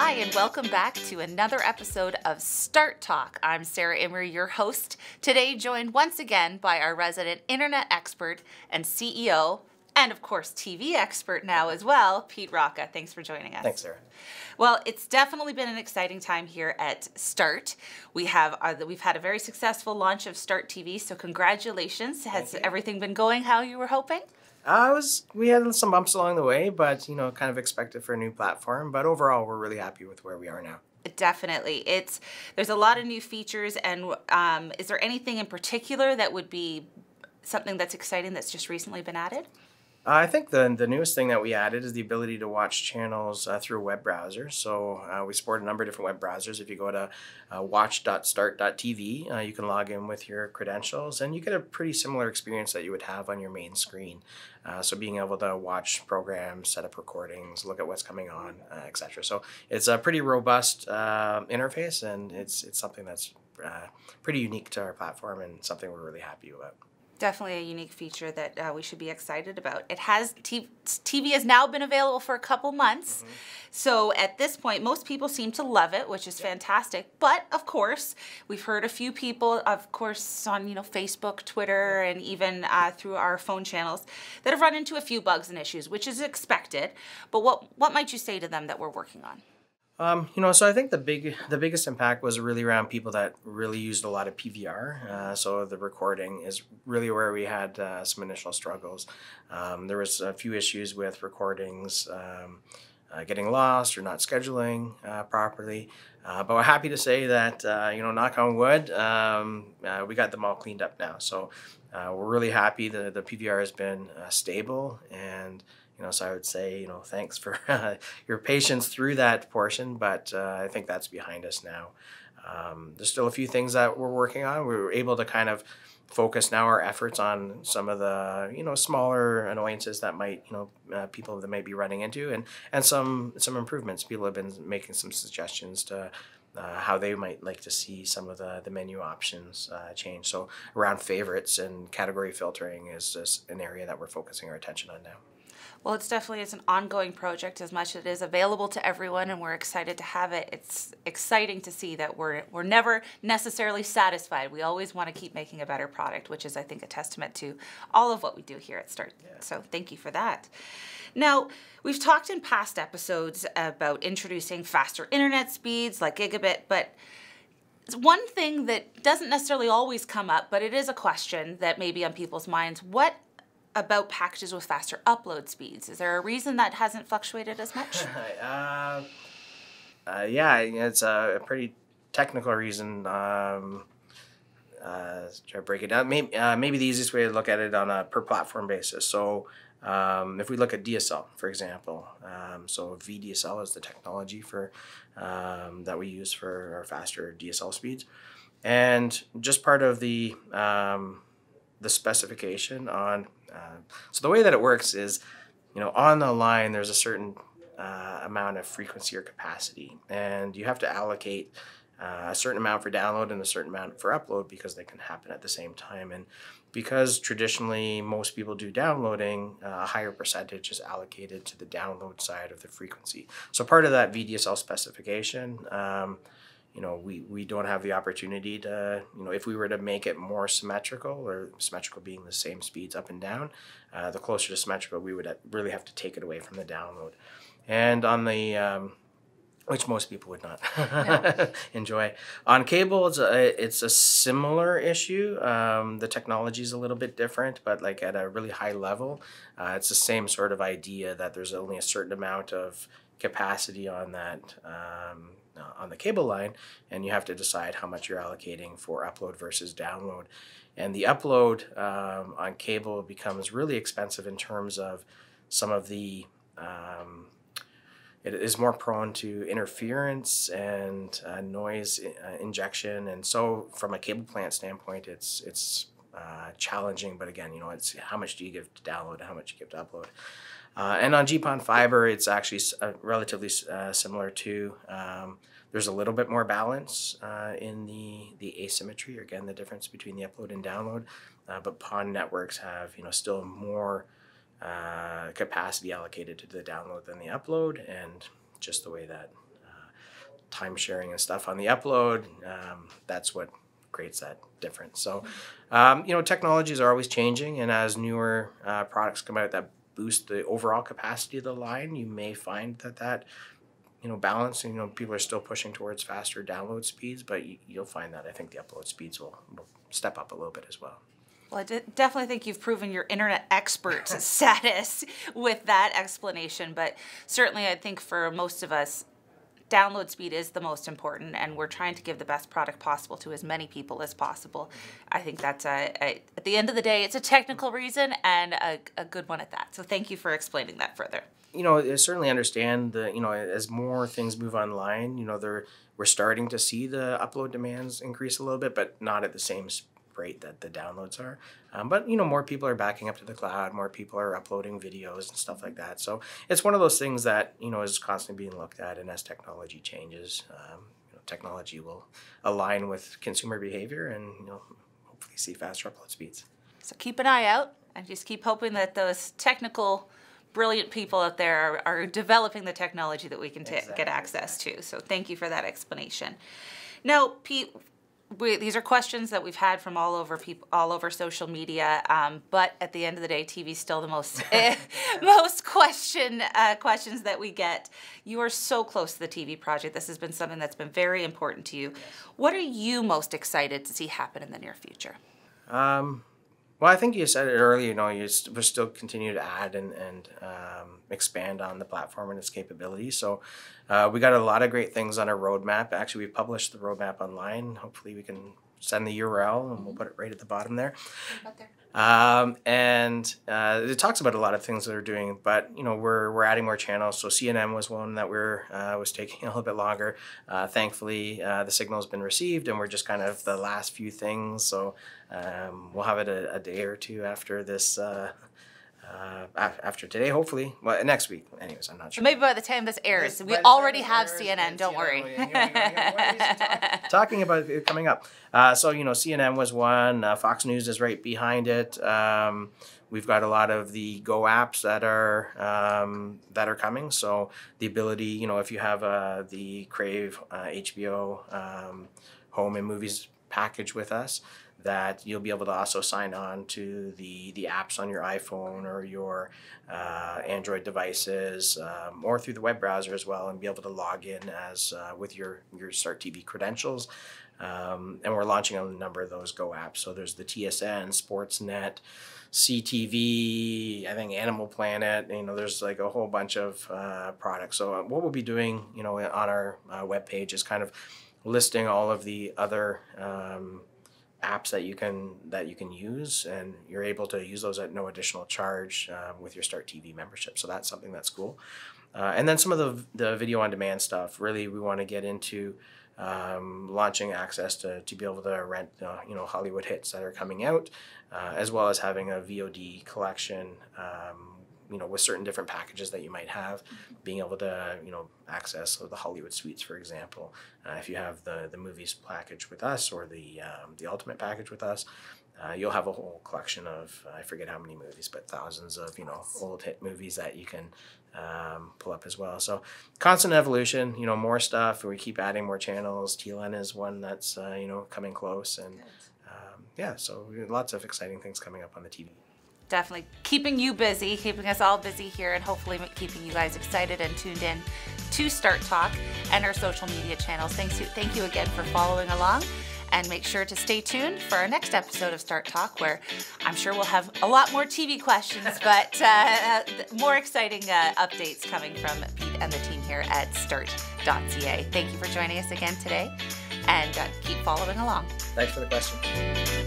Hi, and welcome back to another episode of Start Talk. I'm Sarah Emery, your host, today joined once again by our resident internet expert and CEO, and of course TV expert now as well, Pete Rocca. Thanks for joining us. Thanks, Sarah. Well, it's definitely been an exciting time here at Start. We've had a very successful launch of Start TV, so congratulations. Has everything been going how you were hoping? We had some bumps along the way, but kind of expected for a new platform. But overall, we're really happy with where we are now. Definitely. There's a lot of new features, and is there anything in particular that would be something that's exciting that's just recently been added? I think the newest thing that we added is the ability to watch channels through a web browser. So we support a number of different web browsers. If you go to watch.start.tv, you can log in with your credentials, and you get a pretty similar experience that you would have on your main screen. So being able to watch programs, set up recordings, look at what's coming on, etc. So it's a pretty robust interface, and it's something that's pretty unique to our platform and something we're really happy about. Definitely a unique feature that we should be excited about. It has TV has now been available for a couple months, so at this point, most people seem to love it, which is fantastic. But of course, we've heard a few people, of course, on Facebook, Twitter, and even through our phone channels, that have run into a few bugs and issues, which is expected. But what might you say to them that we're working on? So I think the biggest impact was really around people that really used a lot of PVR. So the recording is really where we had some initial struggles. There was a few issues with recordings getting lost or not scheduling properly. But we're happy to say that, knock on wood, we got them all cleaned up now. So we're really happy that the PVR has been stable, and so I would say, thanks for your patience through that portion, but I think that's behind us now. There's still a few things that we're working on. We were able to kind of focus now our efforts on some of the, smaller annoyances that might, people that might be running into, and some improvements. People have been making some suggestions to how they might like to see some of the menu options change. So around favorites and category filtering is just an area that we're focusing our attention on now. Well, it's an ongoing project as much as it is available to everyone, and we're excited to have it. It's exciting to see that we're never necessarily satisfied. We always want to keep making a better product, which is, I think, a testament to all of what we do here at Start. Yeah. So thank you for that. Now, we've talked in past episodes about introducing faster internet speeds like gigabit, but one thing that doesn't necessarily always come up, but it is a question that may be on people's minds: what about packages with faster upload speeds? Is there a reason that hasn't fluctuated as much? It's a pretty technical reason. Try to break it down. Maybe the easiest way to look at it on a per platform basis. So if we look at DSL, for example, so VDSL is the technology for that we use for our faster DSL speeds, and just part of the specification on. So the way that it works is, on the line there's a certain amount of frequency or capacity, and you have to allocate a certain amount for download and a certain amount for upload because they can happen at the same time. And because traditionally most people do downloading, a higher percentage is allocated to the download side of the frequency. So part of that VDSL specification, we don't have the opportunity to, if we were to make it more symmetrical, or symmetrical being the same speeds up and down, the closer to symmetrical, we would really have to take it away from the download. And on the, which most people would not enjoy. On cable, it's a similar issue. The technology is a little bit different, but like at a really high level, it's the same sort of idea that there's only a certain amount of capacity on that on the cable line, and you have to decide how much you're allocating for upload versus download. And the upload on cable becomes really expensive in terms of some of the it is more prone to interference and noise injection, and so from a cable plant standpoint, it's challenging. But again, it's how much do you give to download and how much you give to upload. And on GPON fiber, it's actually relatively similar too. There's a little bit more balance in the asymmetry, or again, the difference between the upload and download. But PON networks have still more capacity allocated to the download than the upload, and just the way that time sharing and stuff on the upload. That's what creates that difference. So, technologies are always changing, and as newer products come out that boost the overall capacity of the line, you may find that balance. People are still pushing towards faster download speeds, but you'll find that I think the upload speeds will step up a little bit as well. Well, I definitely think you've proven your internet expert status with that explanation, but certainly I think for most of us, download speed is the most important, and we're trying to give the best product possible to as many people as possible. I think that's, at the end of the day, it's a technical reason and a good one at that. So thank you for explaining that further. I certainly understand as more things move online, we're starting to see the upload demands increase a little bit, but not at the same rate that the downloads are. But more people are backing up to the cloud, more people are uploading videos and stuff like that. So it's one of those things that, is constantly being looked at, and as technology changes, technology will align with consumer behavior and, hopefully see faster upload speeds. So keep an eye out and just keep hoping that those technical brilliant people out there are developing the technology that we can get access to. So thank you for that explanation. Now, Pete, these are questions that we've had from all over social media, but at the end of the day, TV is still the most questions that we get. You are so close to the TV project. This has been something that's been very important to you. What are you most excited to see happen in the near future? Well, I think you said it earlier, we're still continue to add and expand on the platform and its capabilities. So we got a lot of great things on our roadmap. Actually, we published the roadmap online. Hopefully we can send the URL and we'll put it right at the bottom there. It talks about a lot of things that we're doing, but we're adding more channels. So CNN was one that was taking a little bit longer. Thankfully, the signal's been received, and we're just kind of the last few things. So we'll have it a day or two after this. After today, hopefully. Well, next week. Anyways, I'm not sure. Maybe by the time this airs, we already have CNN. Don't worry. Talking about it coming up. CNN was one. Fox News is right behind it. We've got a lot of the Go apps that are coming. So the ability, if you have the Crave HBO Home and Movies package with us, that you'll be able to also sign on to the apps on your iPhone or your Android devices, or through the web browser as well, and be able to log in as with your Start TV credentials. And we're launching a number of those Go apps. So there's the TSN, Sportsnet, CTV, I think Animal Planet. There's like a whole bunch of products. So what we'll be doing, on our webpage is kind of listing all of the other apps that you can use, and you're able to use those at no additional charge with your Start TV membership. So that's something that's cool. And then some of the video on demand stuff. Really, we want to get into launching access to be able to rent Hollywood hits that are coming out, as well as having a VOD collection. With certain different packages that you might have, being able to, access the Hollywood suites, for example. If you have the movies package with us or the ultimate package with us, you'll have a whole collection of, I forget how many movies, but thousands of, old hit movies that you can pull up as well. So constant evolution, more stuff. We keep adding more channels. TLN is one that's, coming close. And so lots of exciting things coming up on the TV. Definitely keeping you busy, keeping us all busy here, and hopefully keeping you guys excited and tuned in to Start Talk and our social media channels. Thank you again for following along, and make sure to stay tuned for our next episode of Start Talk, where I'm sure we'll have a lot more TV questions, but more exciting updates coming from Pete and the team here at Start.ca. Thank you for joining us again today, and keep following along. Thanks for the question.